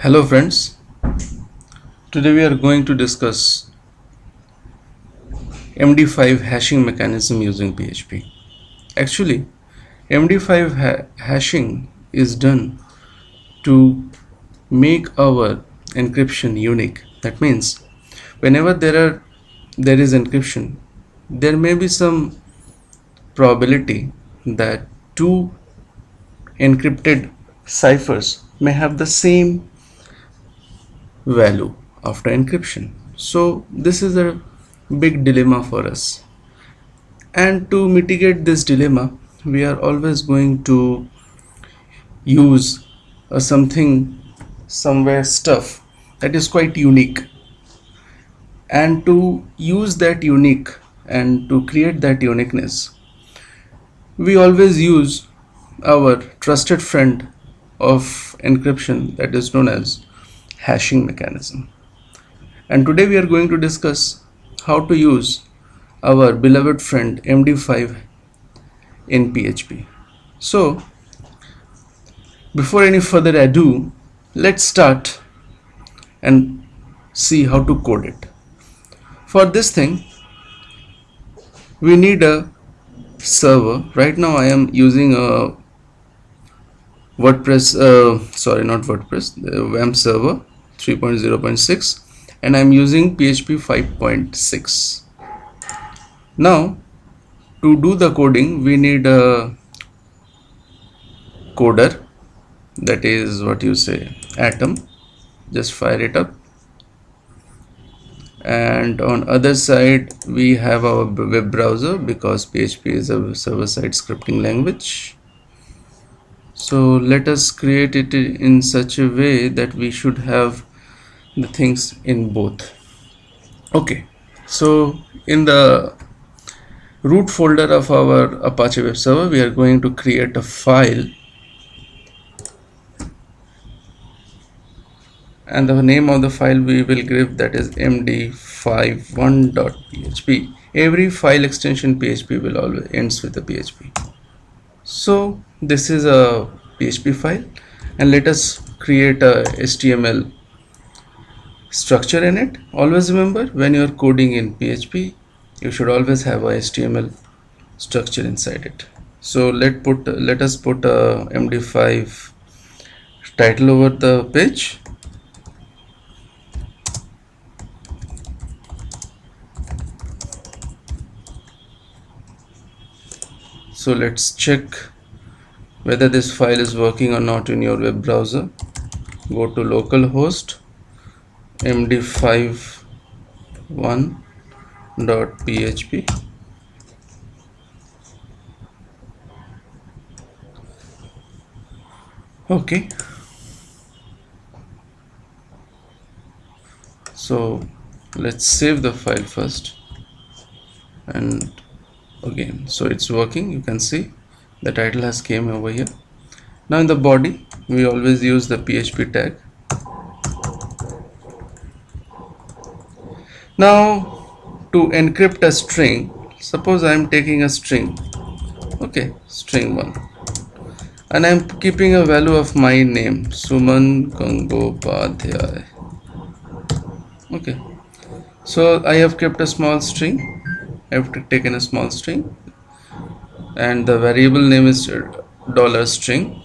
Hello friends, today we are going to discuss MD5 hashing mechanism using PHP. Actually, MD5 hashing is done to make our encryption unique. That means whenever there is encryption, there may be some probability that two encrypted ciphers may have the same value after encryption. So this is a big dilemma for us, and to mitigate this dilemma we are always going to use somewhere stuff that is quite unique, and to use that unique and to create that uniqueness we always use our trusted friend of encryption, that is known as hashing mechanism. And today we are going to discuss how to use our beloved friend MD5 in PHP. So before any further ado, let's start and see how to code it. For this thing we need a server. Right now I am using a WordPress, WAMP server 3.0.6, and I'm using PHP 5.6. Now to do the coding we need a coder, that is what you say Atom. Just fire it up, and on other side we have our web browser because PHP is a server-side scripting language. So let us create it in such a way that we should have the things in both. Okay, so in the root folder of our Apache web server we are going to create a file, and the name of the file we will give, that is md5.1.php. every file extension PHP will always ends with a PHP. So this is a PHP file, and let us create a HTML structure in it. Always remember, when you are coding in PHP you should always have a HTML structure inside it. So let us put a MD5 title over the page. So let's check whether this file is working or not in your web browser. Go to localhost md5.1.php. Okay, so let's save the file first, and again, so it's working. You can see the title has came over here. Now in the body we always use the PHP tag. Now to encrypt a string, suppose I am taking a string, okay, string 1, and I am keeping a value of my name, Suman Gangopadhyay. Okay, so I have kept a small string. I have taken a small string, and the variable name is $string,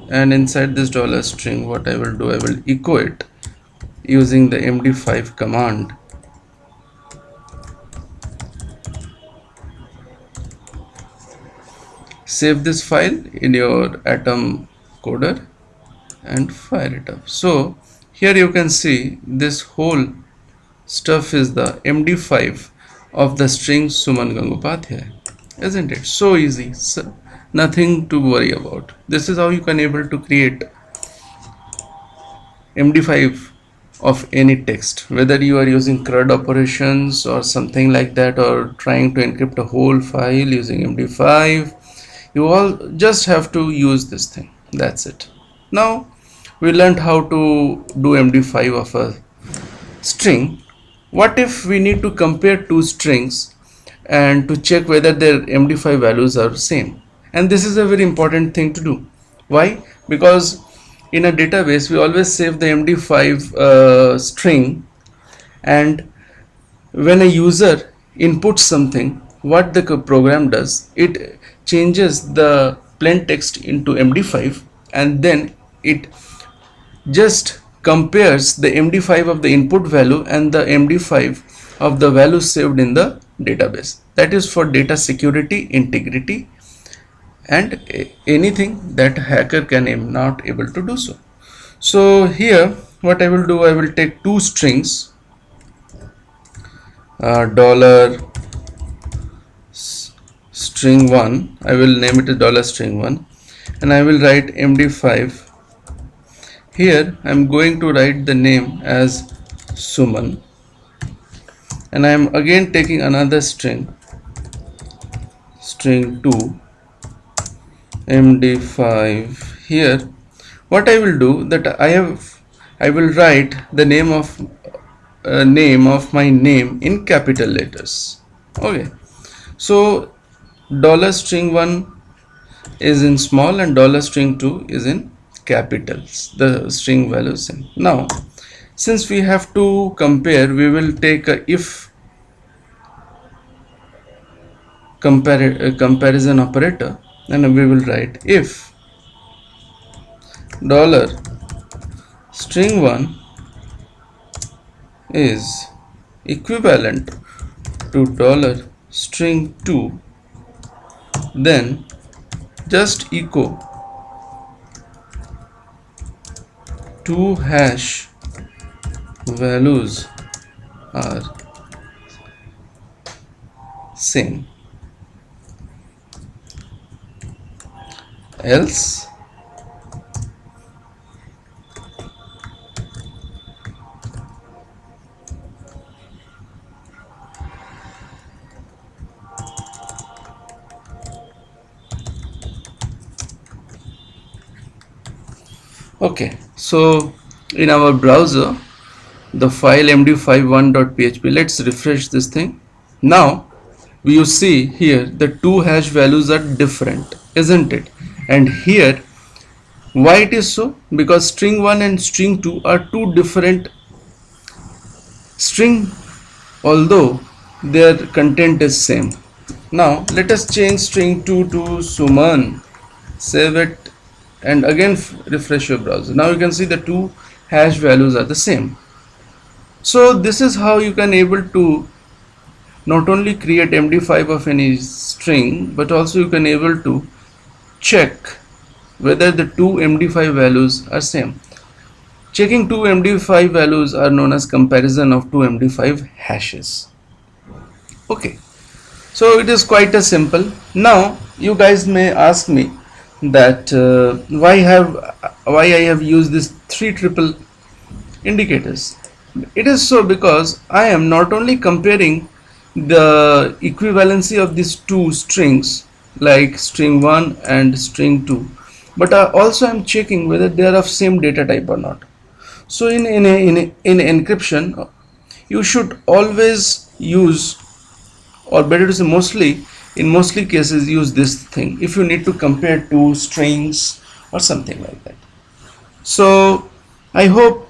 and inside this $string what I will do, I will echo it using the MD5 command. Save this file in your Atom coder and fire it up. So here you can see this whole stuff is the MD5 of the string Suman Gangopadhyay, isn't it? So easy, so nothing to worry about. This is how you can able to create MD5 of any text, whether you are using CRUD operations or something like that, or trying to encrypt a whole file using MD5. You all just have to use this thing. That's it. Now we learned how to do MD5 of a string. What if we need to compare two strings and to check whether their MD5 values are same? And this is a very important thing to do. Why? Because in a database we always save the MD5 string, and when a user inputs something, what the program does, it changes the plain text into MD5, and then it just compares the MD5 of the input value and the MD5 of the value saved in the database. That is for data security, integrity, and anything that hacker can not able to do so. So here what I will do, I will take two strings, dollar string 1, I will name it as dollar string 1, and I will write MD5. Here I am going to write the name as Suman, and I am again taking another string 2, MD5. Here what I will do, that I will write the name of my name in capital letters. Okay, so dollar string 1 is in small and dollar string 2 is in capitals, the string values in. Now since we have to compare, we will take a if comparison operator, and we will write if dollar string 1 is equivalent to dollar string 2, then just echo 2 hash values are same, else okay. So in our browser, the file md5.1.php, let's refresh this thing. Now you see here the two hash values are different, isn't it? And here why it is so? Because string 1 and string 2 are two different string, although their content is same. Now let us change string 2 to Suman, save it, and again refresh your browser. Now you can see the two hash values are the same. So this is how you can able to not only create MD5 of any string, but also you can able to check whether the two MD5 values are same. Checking two MD5 values are known as comparison of two MD5 hashes. Okay, so it is quite a simple. Now you guys may ask me that why I have used this 3 triple indicators. It is so because I am not only comparing the equivalency of these two strings like string 1 and string 2, but I also am checking whether they are of same data type or not. So in encryption you should always use, or better to say mostly cases use this thing if you need to compare two strings or something like that. So I hope